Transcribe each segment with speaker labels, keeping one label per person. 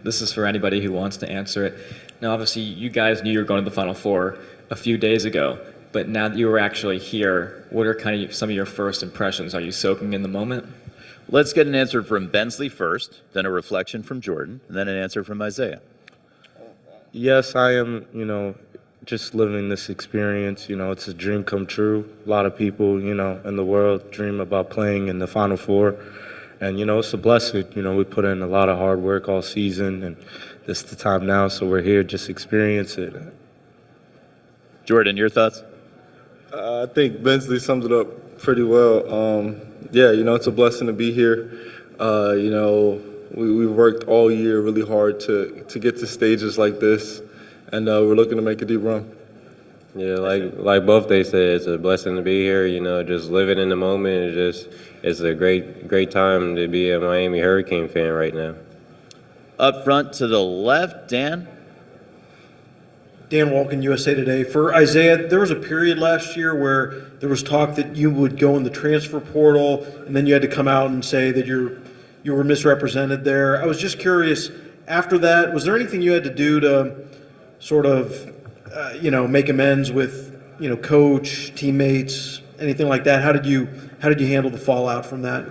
Speaker 1: This is for anybody who wants to answer it. Now, obviously, you guys knew you were going to the Final Four a few days ago, but now that you were actually here, what are kind of some of your first impressions? Are you soaking in the moment?
Speaker 2: Let's get an answer from Bensley first, then a reflection from Jordan, and then an answer from Isaiah.
Speaker 3: Yes, I am, just living this experience. It's a dream come true. A lot of people, in the world dream about playing in the Final Four. And, it's a blessing. We put in a lot of hard work all season, and this is the time now, so we're here just experience it.
Speaker 2: Jordan, your thoughts?
Speaker 4: I think Bensley sums it up pretty well. Yeah, it's a blessing to be here. We've worked all year really hard to get to stages like this, and we're looking to make a deep run.
Speaker 5: Yeah, like both they said, it's a blessing to be here. Just living in the moment. It's a great time to be a Miami Hurricane fan right now.
Speaker 2: Up front to the left, Dan.
Speaker 6: Dan Walken, USA Today. For Isaiah, there was a period last year where there was talk that you would go in the transfer portal, and then you had to come out and say that you were misrepresented there. I was just curious, after that, was there anything you had to do to sort of, make amends with, coach, teammates, anything like that? How did you handle the fallout from that?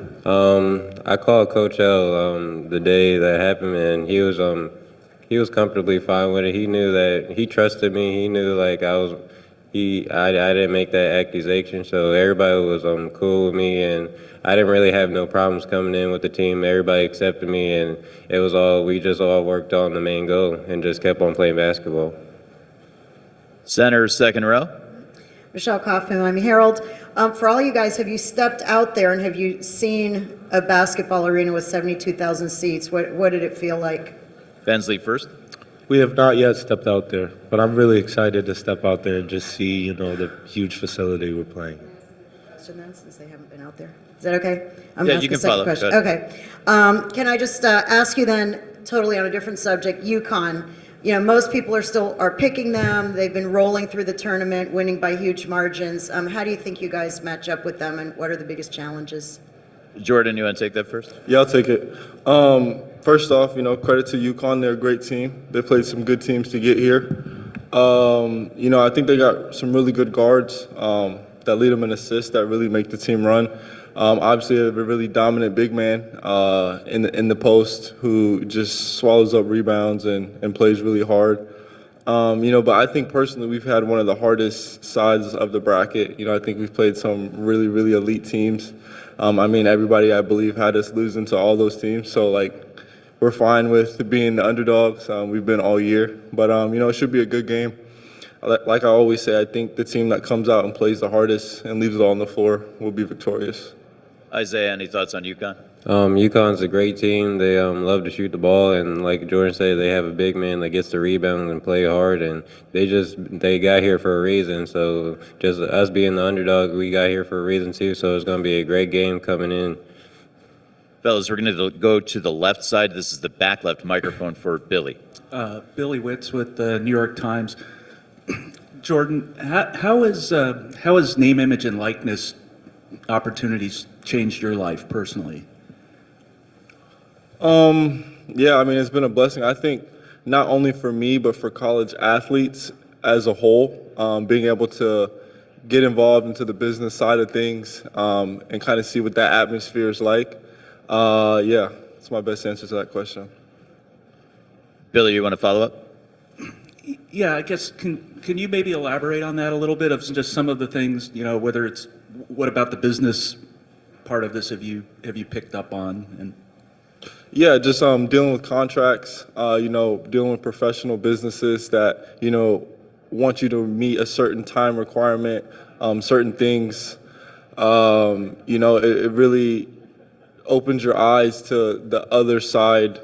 Speaker 5: I called Coach L the day that happened, and he was comfortably fine with it. He knew that he trusted me. He knew I didn't make that accusation, so everybody was cool with me, and I didn't really have no problems coming in with the team. Everybody accepted me, and we just all worked on the main goal and just kept on playing basketball.
Speaker 2: Center, second row.
Speaker 7: Michelle Kaufman, Miami Herald. For all you guys, have you stepped out there and have you seen a basketball arena with 72,000 seats? What did it feel like?
Speaker 2: Bensley first.
Speaker 3: We have not yet stepped out there, but I'm really excited to step out there and just see, the huge facility we're playing.
Speaker 7: Since they haven't been out there. Is that okay?
Speaker 2: Yeah, you can follow.
Speaker 7: Okay. Can I just ask you then, totally on a different subject, UConn. Most people are picking them. They've been rolling through the tournament, winning by huge margins. How do you think you guys match up with them, and what are the biggest challenges?
Speaker 2: Jordan, you want to take that first?
Speaker 4: Yeah, I'll take it. First off, credit to UConn. They're a great team. They played some good teams to get here. I think they got some really good guards that lead them in assists that really make the team run. Obviously, they have a really dominant big man in the post who just swallows up rebounds and plays really hard. But I think personally we've had one of the hardest sides of the bracket. I think we've played some really, really elite teams. Everybody, I believe, had us losing to all those teams. So, we're fine with being the underdogs. We've been all year. But, it should be a good game. Like I always say, I think the team that comes out and plays the hardest and leaves it all on the floor will be victorious.
Speaker 2: Isaiah, any thoughts on UConn?
Speaker 5: UConn's a great team. They love to shoot the ball, and like Jordan said, they have a big man that gets the rebound and play hard, and they got here for a reason. So just us being the underdog, we got here for a reason too. So it's going to be a great game coming in.
Speaker 2: Fellas, we're going to go to the left side. This is the back left microphone for Billy.
Speaker 8: Billy Witz with the New York Times. Jordan, how has name, image, and likeness opportunities changed your life personally?
Speaker 4: Yeah, it's been a blessing. I think not only for me, but for college athletes as a whole, being able to get involved into the business side of things and kind of see what that atmosphere is like. Yeah, that's my best answer to that question.
Speaker 2: Billy, you want to follow up?
Speaker 8: Yeah, I guess, can you maybe elaborate on that a little bit of just some of the things, whether it's, what about the business part of this have you picked up on? And
Speaker 4: yeah, just dealing with contracts, dealing with professional businesses that, want you to meet a certain time requirement, certain things. It really opens your eyes to the other side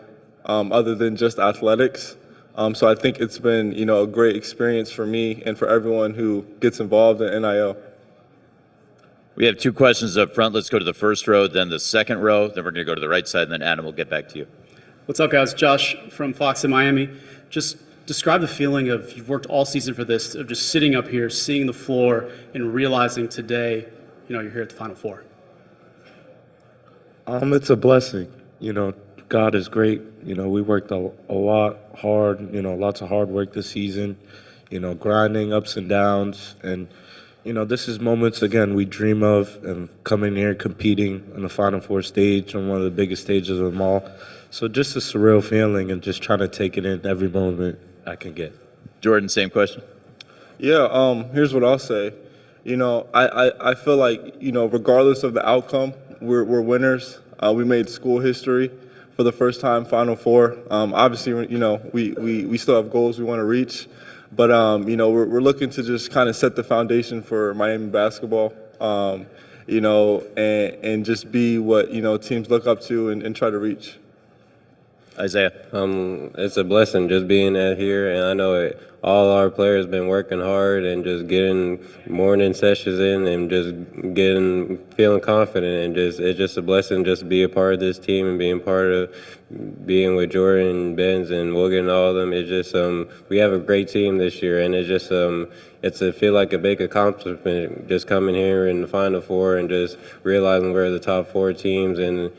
Speaker 4: other than just athletics. So I think it's been, a great experience for me and for everyone who gets involved in NIL.
Speaker 2: We have two questions up front. Let's go to the first row, then the second row. Then we're going to go to the right side, and then Adam will get back to you.
Speaker 9: What's up, guys? Josh from Fox in Miami. Just describe the feeling of, you've worked all season for this, of just sitting up here, seeing the floor, and realizing today, you're here at the Final Four.
Speaker 3: It's a blessing. God is great. We worked a lot hard, lots of hard work this season, grinding ups and downs. And, this is moments, again, we dream of, and coming here competing in the Final Four stage on one of the biggest stages of them all. So just a surreal feeling and just trying to take it in every moment I can get.
Speaker 2: Jordan, same question.
Speaker 4: Yeah, here's what I'll say. I feel like, regardless of the outcome, we're winners. We made school history for the first time, Final Four. Obviously, we still have goals we want to reach. But, we're looking to just kind of set the foundation for Miami basketball, and just be what, teams look up to and try to reach.
Speaker 2: Isaiah.
Speaker 5: It's a blessing just being out here, and I know all our players been working hard and just getting morning sessions in and just feeling confident, and it's just a blessing just to be a part of this team and being part of being with Jordan, Benz, and Wooga and all of them. It's just we have a great team this year, and it's just it's a feel like a big accomplishment just coming here in the Final Four and just realizing we're the top 4 teams in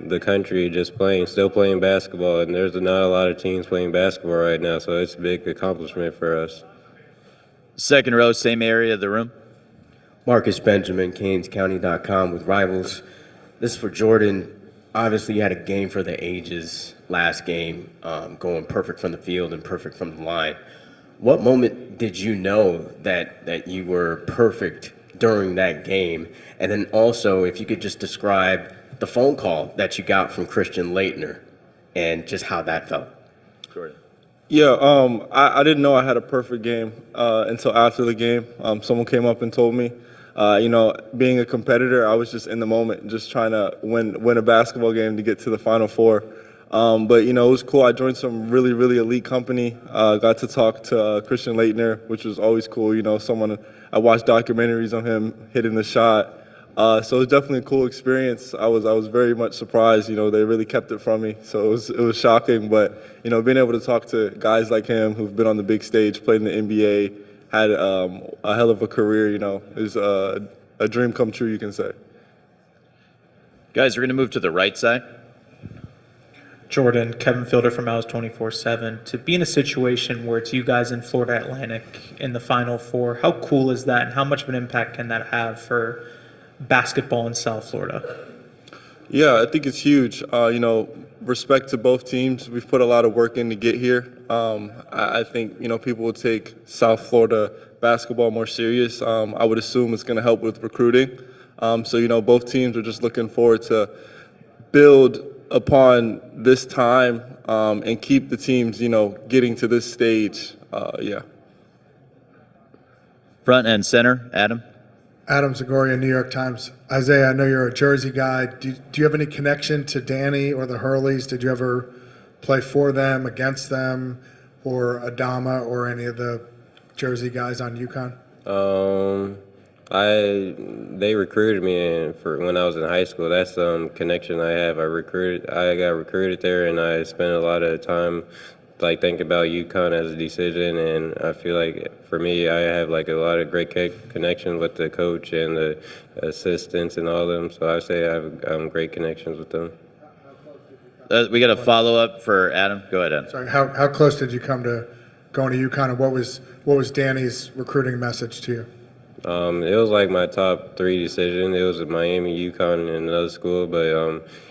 Speaker 5: the country still playing basketball, and there's not a lot of teams playing basketball right now, so it's a big accomplishment for us.
Speaker 2: Second row, same area of the room.
Speaker 10: Marcus Benjamin, CanesCounty.com with Rivals. This is for Jordan. Obviously, you had a game for the ages last game, going perfect from the field and perfect from the line. What moment did you know that you were perfect during that game? And then also, if you could just describe the phone call that you got from Christian Laettner and just how that felt.
Speaker 2: Jordan.
Speaker 4: Yeah, I didn't know I had a perfect game until after the game. Someone came up and told me. Being a competitor, I was just in the moment, just trying to win a basketball game to get to the Final Four. But, it was cool. I joined some really, really elite company. Got to talk to Christian Laettner, which was always cool. Someone I watched documentaries on him hitting the shot. So it was definitely a cool experience. I was very much surprised. They really kept it from me, so it was shocking. But being able to talk to guys like him who've been on the big stage, played in the NBA, had a hell of a career, is a dream come true, you can say.
Speaker 2: Guys, we're going to move to the right side.
Speaker 11: Jordan, Kevin Fielder from Owls 24/7. To be in a situation where it's you guys in Florida Atlantic in the Final Four, how cool is that, and how much of an impact can that have for basketball in South Florida?
Speaker 4: Yeah, I think it's huge. Respect to both teams. We've put a lot of work in to get here. I think, people will take South Florida basketball more serious. I would assume it's going to help with recruiting. So, both teams are just looking forward to build upon this time and keep the teams, getting to this stage. Yeah.
Speaker 2: Front and center, Adam.
Speaker 12: Adam Zagoria, New York Times. Isaiah, I know you're a Jersey guy. Do you have any connection to Danny or the Hurleys? Did you ever play for them, against them, or Adama or any of the Jersey guys on UConn?
Speaker 5: They recruited me for when I was in high school. That's some connection I have. I got recruited there, and I spent a lot of time thinking about UConn as a decision, and I feel like for me, I have a lot of great connection with the coach and the assistants and all of them. So I say I have great connections with them.
Speaker 2: We got a follow-up for Adam. Go ahead, Adam.
Speaker 12: Sorry, how close did you come to going to UConn, and what was Danny's recruiting message to you?
Speaker 5: It was my top 3 decision. It was Miami, UConn, and another school, but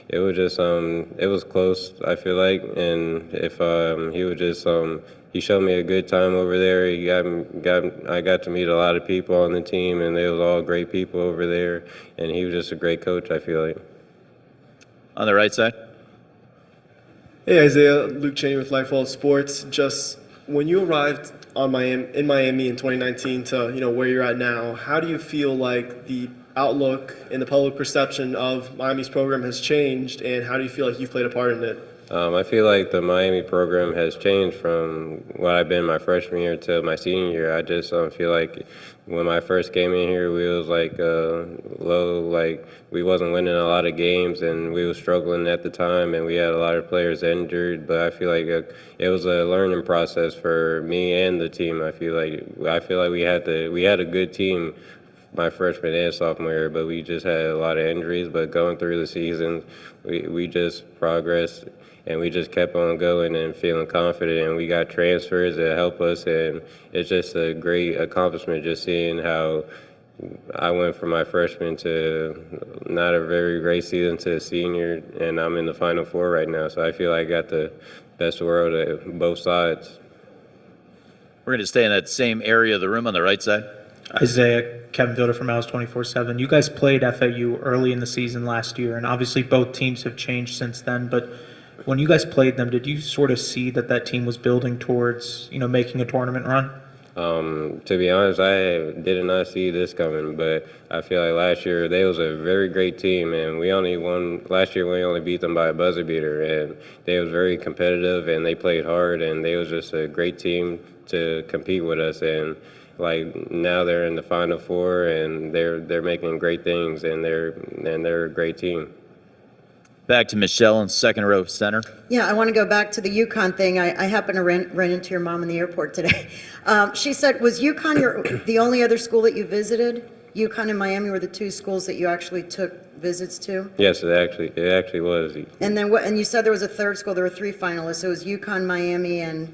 Speaker 5: it was just it was close, I feel like. And if he would just he showed me a good time over there. I got to meet a lot of people on the team, and they was all great people over there. And he was just a great coach, I feel like.
Speaker 2: On the right side.
Speaker 13: Hey Isaiah, Luke Cheney with Lifehold Sports. Just when you arrived in Miami in 2019 to where you're at now, how do you feel like the outlook and the public perception of Miami's program has changed, and how do you feel like you've played a part in it?
Speaker 5: I feel like the Miami program has changed from what I've been my freshman year to my senior year. I just feel like when I first came in here, we was low, we wasn't winning a lot of games, and we was struggling at the time, and we had a lot of players injured. But I feel like it was a learning process for me and the team. I feel like we had a good team my freshman and sophomore year, but we just had a lot of injuries. But going through the season, we just progressed. and we just kept on going and feeling confident, and we got transfers that help us, and it's just a great accomplishment just seeing how I went from my freshman to not a very great season to a senior, and I'm in the Final Four right now, so I feel like I got the best world at both sides.
Speaker 2: We're going to stay in that same area of the room on the right side.
Speaker 11: Isaiah, Kevin Fielder from Alice 24/7. You guys played FAU early in the season last year, and obviously both teams have changed since then. But when you guys played them, did you sort of see that team was building towards, making a tournament run?
Speaker 5: To be honest, I did not see this coming, but I feel like last year they was a very great team, and we only won last year. We only beat them by a buzzer beater, and they was very competitive, and they played hard, and they was just a great team to compete with us. And like now they're in the Final Four, and they're making great things, and they're a great team.
Speaker 2: Back to Michelle in second row center.
Speaker 7: Yeah, I want to go back to the UConn thing. I happened to run into your mom in the airport today. She said, was UConn the only other school that you visited? UConn and Miami were the two schools that you actually took visits to?
Speaker 5: Yes, it actually was.
Speaker 7: And then what? And you said there was a third school. There were three finalists. So it was UConn, Miami, and.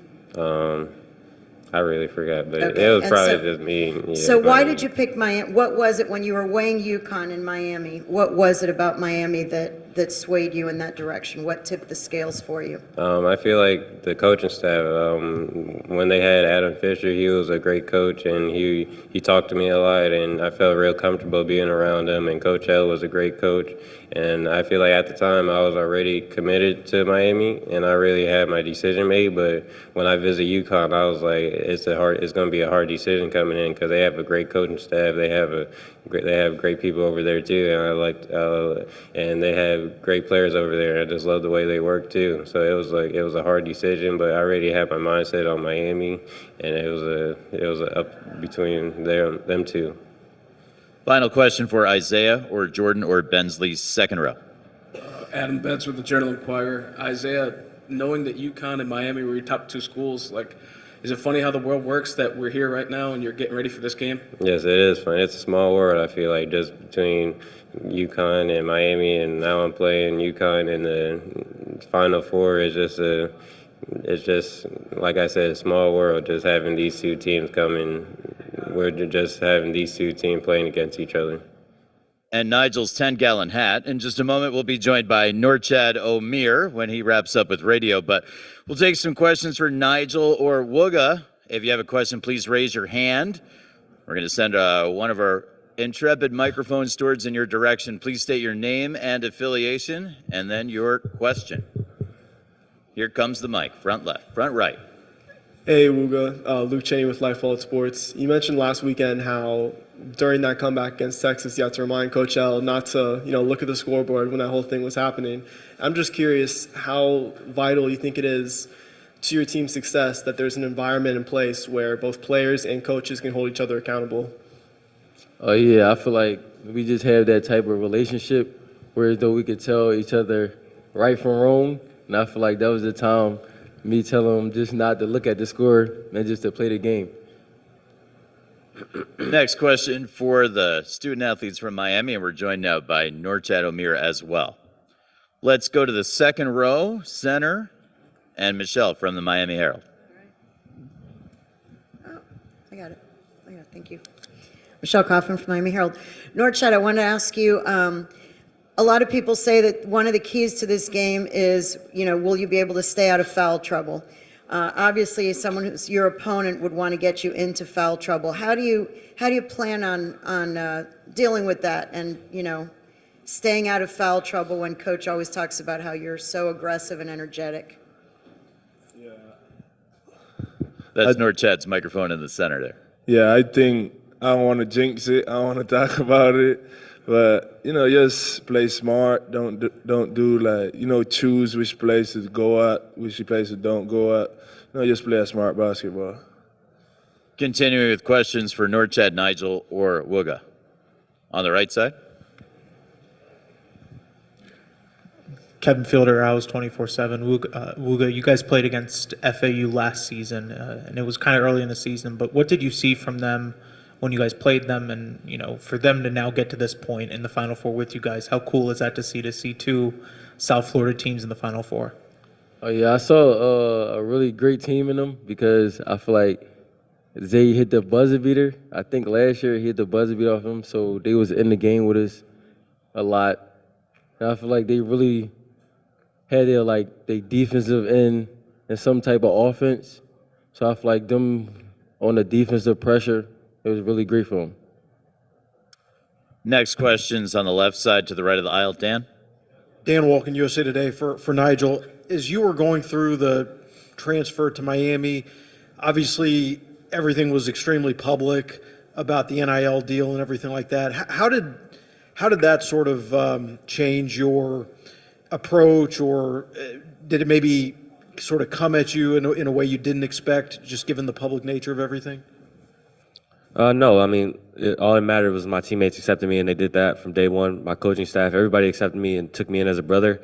Speaker 5: I really forgot, but
Speaker 7: Okay.
Speaker 5: it was
Speaker 7: And
Speaker 5: probably
Speaker 7: so-
Speaker 5: just me. Yeah,
Speaker 7: So why
Speaker 5: but-
Speaker 7: did you pick Miami? What was it when you were weighing UConn and Miami? What was it about Miami that swayed you in that direction? What tipped the scales for you?
Speaker 5: I feel like the coaching staff, when they had Adam Fisher, he was a great coach, and he talked to me a lot, and I felt real comfortable being around him. And Coach L was a great coach, and I feel like at the time I was already committed to Miami, and I really had my decision made. But when I visited UConn, I was like, it's going to be a hard decision coming in because they have a great coaching staff. They have great people over there too, and and they have great players over there. I just love the way they work too. So it was a hard decision, but I already had my mindset on Miami, and it was a up between them two.
Speaker 2: Final question for Isaiah or Jordan or Bensley's second row.
Speaker 14: Adam Betts with the Journal-Inquirer. Isaiah, knowing that UConn and Miami were your top two schools, is it funny how the world works that we're here right now and you're getting ready for this game?
Speaker 5: Yes, it is fun. It's a small world, I feel like, just between UConn and Miami, and now I'm playing UConn in the Final Four. It's just, like I said, a small world, just having these two teams coming. We're just having these two teams playing against each other.
Speaker 2: And Nigel's 10-gallon hat. In just a moment, we'll be joined by Norchad Omier when he wraps up with radio. But we'll take some questions for Nijel or Wooga. If you have a question, please raise your hand. We're going to send one of our intrepid microphone stewards in your direction. Please state your name and affiliation, and then your question. Here comes the mic. Front left, front right.
Speaker 13: Hey, Wooga. Luke Cheney with Life Followed Sports. You mentioned last weekend how during that comeback against Texas, you had to remind Coach L not to, look at the scoreboard when that whole thing was happening. I'm just curious how vital you think it is to your team's success that there's an environment in place where both players and coaches can hold each other accountable.
Speaker 15: Oh, yeah, I feel like we just have that type of relationship where though we could tell each other right from wrong, and I feel like that was the time me telling them just not to look at the score and just to play the game.
Speaker 2: Next question for the student athletes from Miami, and we're joined now by Norchad Omier as well. Let's go to the second row, center, and Michelle from the Miami Herald.
Speaker 7: I got it. Thank you. Michelle Kaufman from Miami Herald. Norchad, I want to ask you, a lot of people say that one of the keys to this game is, will you be able to stay out of foul trouble? Obviously, someone who's your opponent would want to get you into foul trouble. How do you plan on dealing with that and, staying out of foul trouble when Coach always talks about how you're so aggressive and energetic?
Speaker 2: That's Norchad's microphone in the center there.
Speaker 4: Yeah, I think I don't want to jinx it. I don't want to talk about it. But, just play smart. Don't do choose which places go at, which places don't go at. Just play a smart basketball.
Speaker 2: Continuing with questions for Norchad, Nijel, or Wooga. On the right side.
Speaker 11: Kevin Fielder, I was 24/7. Wooga, you guys played against FAU last season, and it was kind of early in the season. But what did you see from them when you guys played them, and for them to now get to this point in the Final Four with you guys? How cool is that to see two South Florida teams in the Final Four?
Speaker 15: Oh yeah, I saw a really great team in them because I feel like Zay hit the buzzer beater. I think last year he hit the buzzer beater off him, so they was in the game with us a lot. And I feel like they really had their defensive end and some type of offense. So I feel like them on the defensive pressure, it was really great for them.
Speaker 2: Next question's on the left side to the right of the aisle. Dan?
Speaker 6: Dan Walken, USA Today for Nigel. As you were going through the transfer to Miami, obviously everything was extremely public about the NIL deal and everything like that. How did that sort of change your approach, or did it maybe sort of come at you in a way you didn't expect, just given the public nature of everything?
Speaker 5: No, I mean, all that mattered was my teammates accepted me, and they did that from day one. My coaching staff, everybody accepted me and took me in as a brother.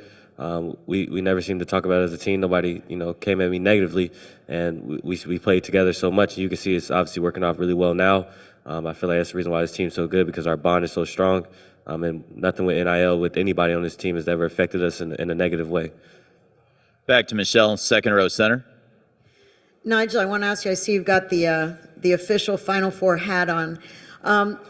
Speaker 5: We never seemed to talk about it as a team. Nobody, came at me negatively, and we played together so much. You can see it's obviously working off really well now. I feel like that's the reason why this team's so good, because our bond is so strong, and nothing with NIL with anybody on this team has ever affected us in a negative way.
Speaker 2: Back to Michelle, second row center.
Speaker 7: Nigel, I want to ask you, I see you've got the official Final Four hat on.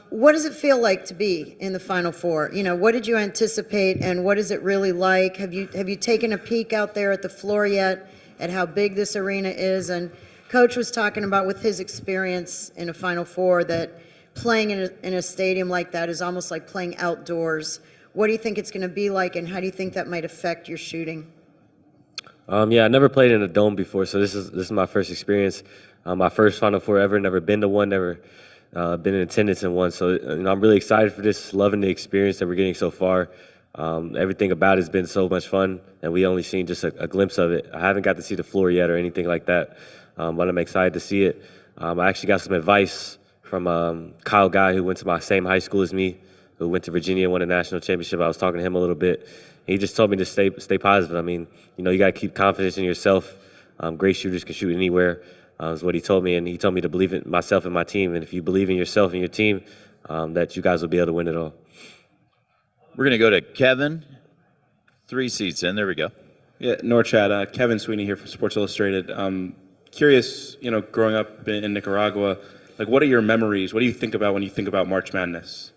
Speaker 7: What does it feel like to be in the Final Four? What did you anticipate, and what is it really like? Have you taken a peek out there at the floor yet at how big this arena is? And Coach was talking about, with his experience in a Final Four, that playing in a stadium like that is almost like playing outdoors. What do you think it's going to be like, and how do you think that might affect your shooting?
Speaker 5: Yeah, I never played in a dome before, so this is my first experience. My first Final Four ever. Never been to one. Never been in attendance in one. So I'm really excited for this. Loving the experience that we're getting so far. Everything about it has been so much fun, and we only seen just a glimpse of it. I haven't got to see the floor yet or anything like that, but I'm excited to see it. I actually got some advice from Kyle Guy, who went to my same high school as me, who went to Virginia, won a national championship. I was talking to him a little bit. He just told me to stay positive. I mean, you got to keep confidence in yourself. Great shooters can shoot anywhere, is what he told me. And he told me to believe in myself and my team. And if you believe in yourself and your team, that you guys will be able to win it all.
Speaker 2: We're going to go to Kevin. 3 seats in. There we go.
Speaker 16: Yeah, Norchad. Kevin Sweeney here from Sports Illustrated. Curious, growing up in Nicaragua, what are your memories? What do you think about when you think about March Madness?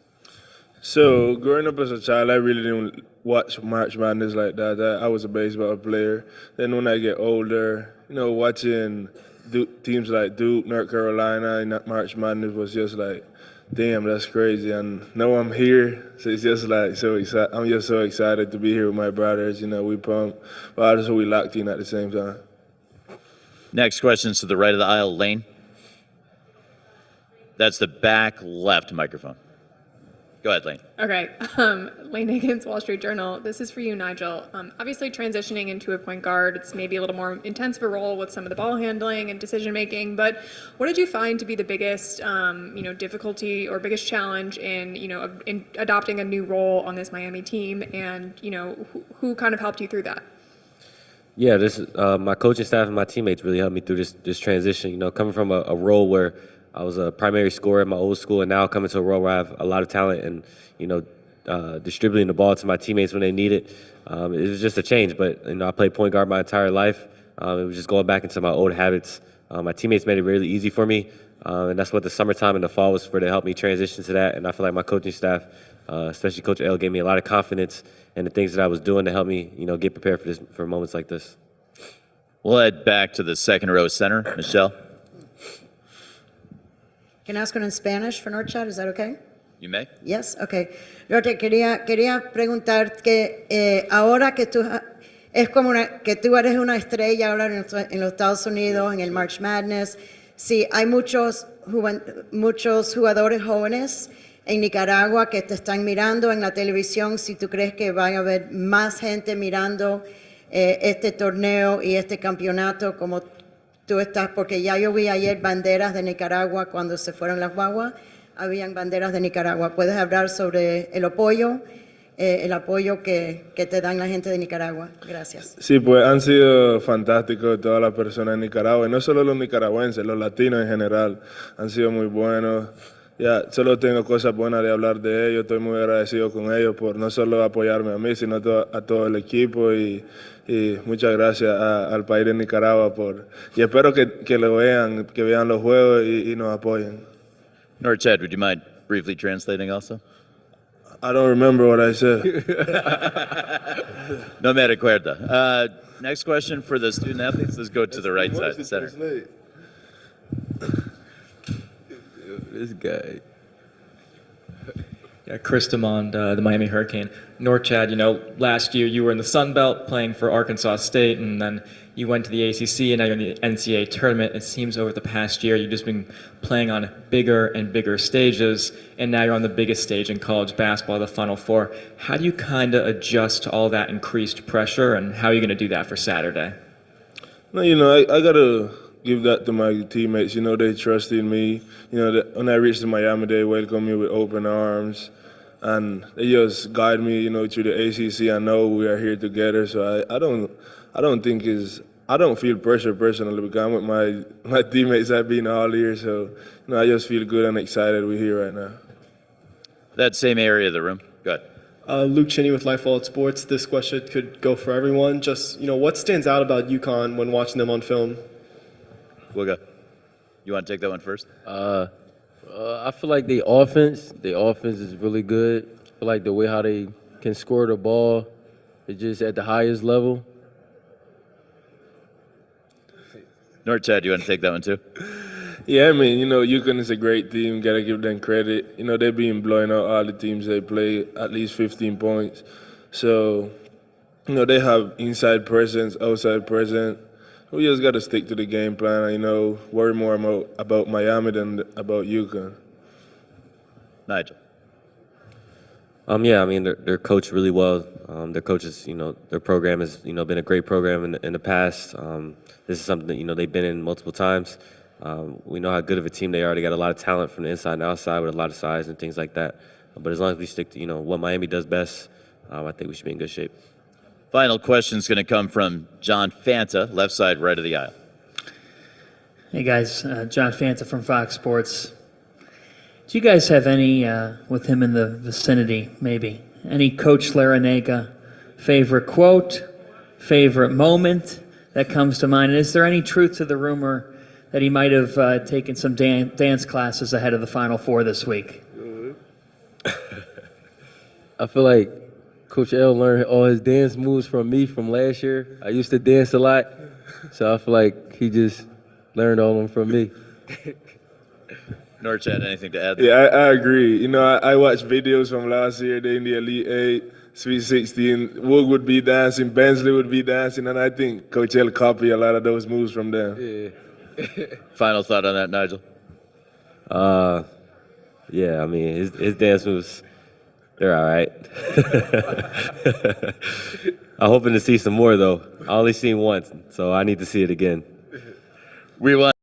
Speaker 4: So, growing up as a child, I really didn't watch March Madness like that. I was a baseball player. Then when I get older, watching teams like Duke, North Carolina, and March Madness was just like, damn, that's crazy. And now I'm here, so it's just like so excited. I'm just so excited to be here with my brothers. We pumped, but also we locked in at the same time.
Speaker 2: Next question's to the right of the aisle, Lane. That's the back left microphone. Go ahead, Lane.
Speaker 17: Okay. Lane Higgins, Wall Street Journal. This is for you, Nigel. Obviously, transitioning into a point guard, it's maybe a little more intense of a role with some of the ball handling and decision making. But what did you find to be the biggest, difficulty or biggest challenge in adopting a new role on this Miami team? And who kind of helped you through that?
Speaker 5: Yeah, this is my coaching staff and my teammates really helped me through this transition. Coming from a role where I was a primary scorer at my old school, and now coming to a role where I have a lot of talent and, distributing the ball to my teammates when they need it. It was just a change, but, I played point guard my entire life. It was just going back into my old habits. My teammates made it really easy for me, and that's what the summertime and the fall was for, to help me transition to that. And I feel like my coaching staff, especially Coach L, gave me a lot of confidence in the things that I was doing to help me, get prepared for moments like this.
Speaker 2: We'll head back to the second row center. Michelle?
Speaker 7: Can I ask one in Spanish for Norchad? Is that okay?
Speaker 2: You may.
Speaker 7: Yes, okay. Norchad, quería preguntar que ahora que tú es como que tú eres una estrella ahora en los Estados Unidos en el March Madness. Sí, hay muchos jugadores jóvenes en Nicaragua que te están mirando en la televisión. Si tú crees que van a haber más gente mirando este torneo y este campeonato como tú estás, porque ya yo vi ayer banderas de Nicaragua cuando se fueron las guaguas, habían banderas de Nicaragua. ¿Puedes hablar sobre el apoyo que te dan la gente de Nicaragua? Gracias.
Speaker 4: Sí, pues han sido fantásticos todas las personas en Nicaragua, y no solo los nicaragüenses, los latinos en general han sido muy buenos. ya solo tengo cosas buenas de hablar de ellos. Estoy muy agradecido con ellos por no solo apoyarme a mí, sino a todo el equipo y muchas gracias al país de Nicaragua y espero que lo vean, que vean los juegos y nos apoyen.
Speaker 2: Norchad, would you mind briefly translating also?
Speaker 4: I don't remember what I said.
Speaker 2: No me recuerda. Next question for the student athletes. Let's go to the right side, center.
Speaker 15: This guy.
Speaker 1: Yeah, Chris Demond, the Miami Hurricane. Norchad, last year you were in the Sun Belt playing for Arkansas State, and then you went to the ACC, and now you're in the NCAA tournament. It seems over the past year you've just been playing on bigger and bigger stages, and now you're on the biggest stage in college basketball, the Final Four. How do you kind of adjust to all that increased pressure, and how are you going to do that for Saturday?
Speaker 4: No, I got to give that to my teammates. They trusted me. When I reached Miami, they welcomed me with open arms. And they just guide me, through the ACC. I know we are here together, so I don't feel pressure personally because I'm with my teammates I've been all year. So I just feel good and excited we're here right now.
Speaker 2: That same area of the room. Go ahead.
Speaker 13: Luke Cheney with Lifeball Sports. This question could go for everyone. Just, what stands out about UConn when watching them on film?
Speaker 2: Wooga, you want to take that one first?
Speaker 15: I feel like the offense is really good. I feel like the way how they can score the ball is just at the highest level.
Speaker 2: Norchad, you want to take that one too?
Speaker 4: Yeah, UConn is a great team. Got to give them credit. They've been blowing out all the teams they play, at least 15 points. So, they have inside presence, outside presence. We just got to stick to the game plan and, worry more about Miami than about UConn.
Speaker 2: Nijel.
Speaker 18: They're coached really well. Their coaches, their program has, been a great program in the past. This is something that, they've been in multiple times. We know how good of a team they are. They got a lot of talent from the inside and outside with a lot of size and things like that. But as long as we stick to, what Miami does best, I think we should be in good shape.
Speaker 2: Final question is going to come from John Fanta, left side, right of the aisle.
Speaker 19: Hey guys, John Fanta from Fox Sports. Do you guys have any, with him in the vicinity, maybe, any Coach Larinaga favorite quote, favorite moment that comes to mind? And is there any truth to the rumor that he might have taken some dance classes ahead of the Final Four this week?
Speaker 15: I feel like Coach L learned all his dance moves from me from last year. I used to dance a lot, so I feel like he just learned all of them from me.
Speaker 2: Norchad, anything to add?
Speaker 4: Yeah, I agree. I watched videos from last year. They in the Elite 8, Sweet 16. Wooga would be dancing, Bensley would be dancing, and I think Coach L copied a lot of those moves from them.
Speaker 15: Yeah.
Speaker 2: Final thought on that, Nijel?
Speaker 18: His dance moves, they're all right. I'm hoping to see some more, though. I only seen once, so I need to see it again.
Speaker 2: We want